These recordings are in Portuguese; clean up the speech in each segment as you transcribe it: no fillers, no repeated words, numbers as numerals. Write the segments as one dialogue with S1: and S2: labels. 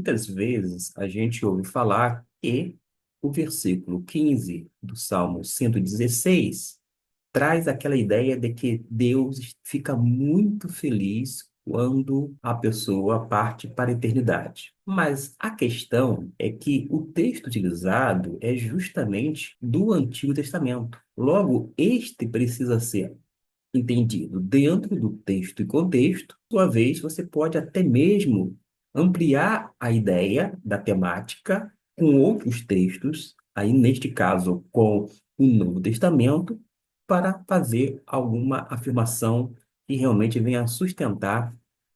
S1: Muitas vezes a gente ouve falar que o versículo 15 do Salmo 116 traz aquela ideia de que Deus fica muito feliz quando a pessoa parte para a eternidade. Mas a questão é que o texto utilizado é justamente do Antigo Testamento. Logo, este precisa ser entendido dentro do texto e contexto. Sua vez, você pode até mesmo ampliar a ideia da temática com outros textos, aí neste caso com o Novo Testamento, para fazer alguma afirmação que realmente venha a sustentar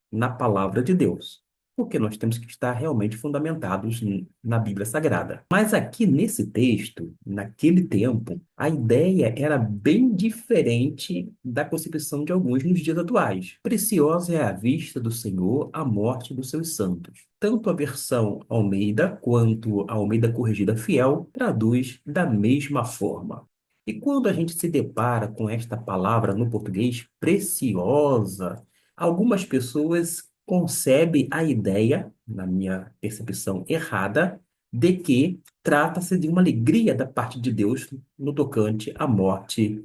S1: na palavra de Deus, porque nós temos que estar realmente fundamentados na Bíblia Sagrada. Mas aqui nesse texto, naquele tempo, a ideia era bem diferente da concepção de alguns nos dias atuais. Preciosa é a vista do Senhor a morte dos seus santos. Tanto a versão Almeida quanto a Almeida Corrigida Fiel traduz da mesma forma. E quando a gente se depara com esta palavra no português, preciosa, algumas pessoas concebem a ideia, na minha percepção errada, de que trata-se de uma alegria da parte de Deus no tocante à morte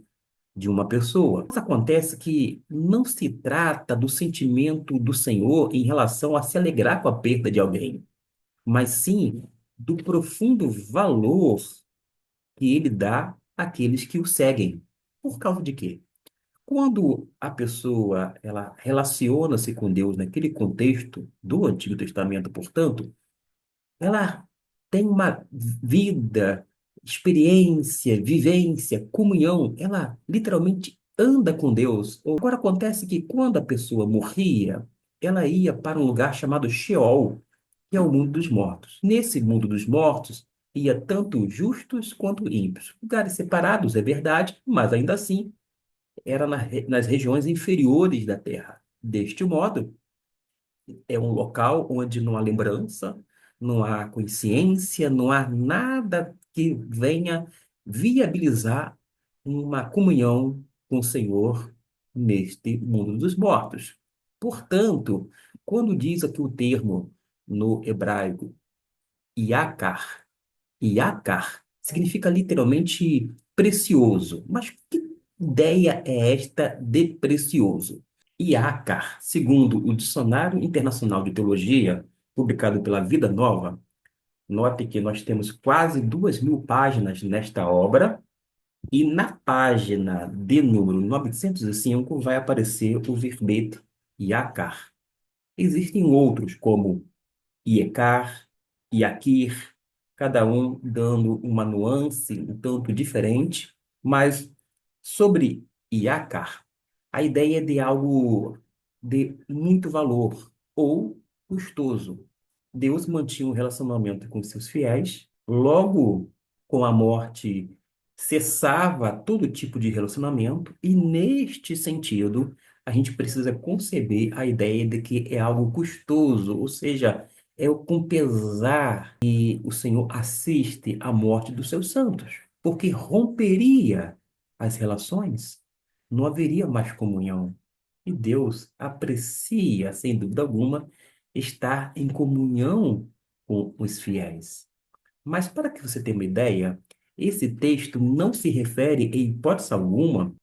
S1: de uma pessoa. Mas acontece que não se trata do sentimento do Senhor em relação a se alegrar com a perda de alguém, mas sim do profundo valor que ele dá àqueles que o seguem. Por causa de quê? Quando a pessoa ela relaciona-se com Deus naquele contexto do Antigo Testamento, portanto, ela tem uma vida, experiência, vivência, comunhão, ela literalmente anda com Deus. Agora acontece que quando a pessoa morria, ela ia para um lugar chamado Sheol, que é o mundo dos mortos. Nesse mundo dos mortos, ia tanto justos quanto ímpios. Lugares separados, é verdade, mas ainda assim era nas regiões inferiores da Terra. Deste modo, é um local onde não há lembrança, não há consciência, não há nada que venha viabilizar uma comunhão com o Senhor neste mundo dos mortos. Portanto, quando diz aqui o termo no hebraico Iakar, Iakar significa literalmente precioso. Mas que ideia é esta de precioso? Iakar, segundo o Dicionário Internacional de Teologia, publicado pela Vida Nova, note que nós temos quase 2.000 páginas nesta obra, e na página de número 905 vai aparecer o verbete Iakar. Existem outros, como Iecar, Iaquir, cada um dando uma nuance um tanto diferente, mas sobre Iacar, a ideia é de algo de muito valor ou custoso. Deus mantinha um relacionamento com seus fiéis, logo com a morte cessava todo tipo de relacionamento, e neste sentido, a gente precisa conceber a ideia de que é algo custoso, ou seja, é o com pesar que o Senhor assiste à morte dos seus santos, porque romperia as relações, não haveria mais comunhão. E Deus aprecia, sem dúvida alguma, estar em comunhão com os fiéis. Mas para que você tenha uma ideia, esse texto não se refere, em hipótese alguma,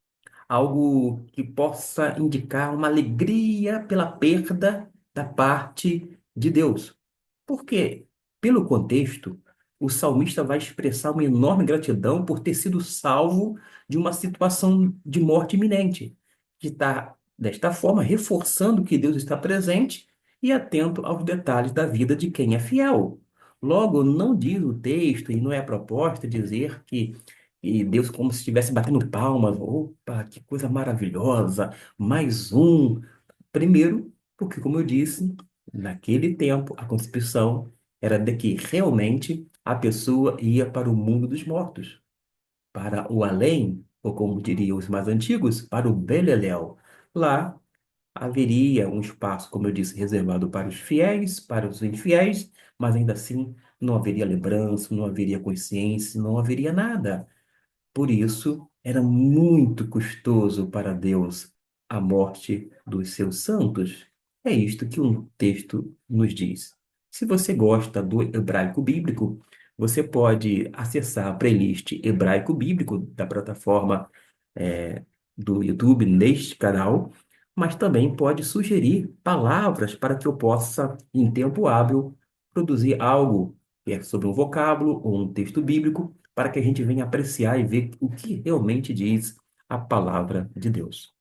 S1: a algo que possa indicar uma alegria pela perda da parte de Deus. Porque, pelo contexto, o salmista vai expressar uma enorme gratidão por ter sido salvo de uma situação de morte iminente, que está, desta forma, reforçando que Deus está presente e atento aos detalhes da vida de quem é fiel. Logo, não diz o texto e não é a proposta dizer que e Deus como se estivesse batendo palmas. Opa, que coisa maravilhosa! Mais um. Primeiro, porque, como eu disse, naquele tempo, a concepção era de que realmente a pessoa ia para o mundo dos mortos, para o além, ou como diriam os mais antigos, para o Beleléu. Lá haveria um espaço, como eu disse, reservado para os fiéis, para os infiéis, mas ainda assim não haveria lembrança, não haveria consciência, não haveria nada. Por isso, era muito custoso para Deus a morte dos seus santos. É isto que um texto nos diz. Se você gosta do hebraico bíblico, você pode acessar a playlist hebraico bíblico da plataforma eh, do YouTube neste canal, mas também pode sugerir palavras para que eu possa, em tempo hábil, produzir algo que é sobre um vocábulo ou um texto bíblico, para que a gente venha apreciar e ver o que realmente diz a palavra de Deus.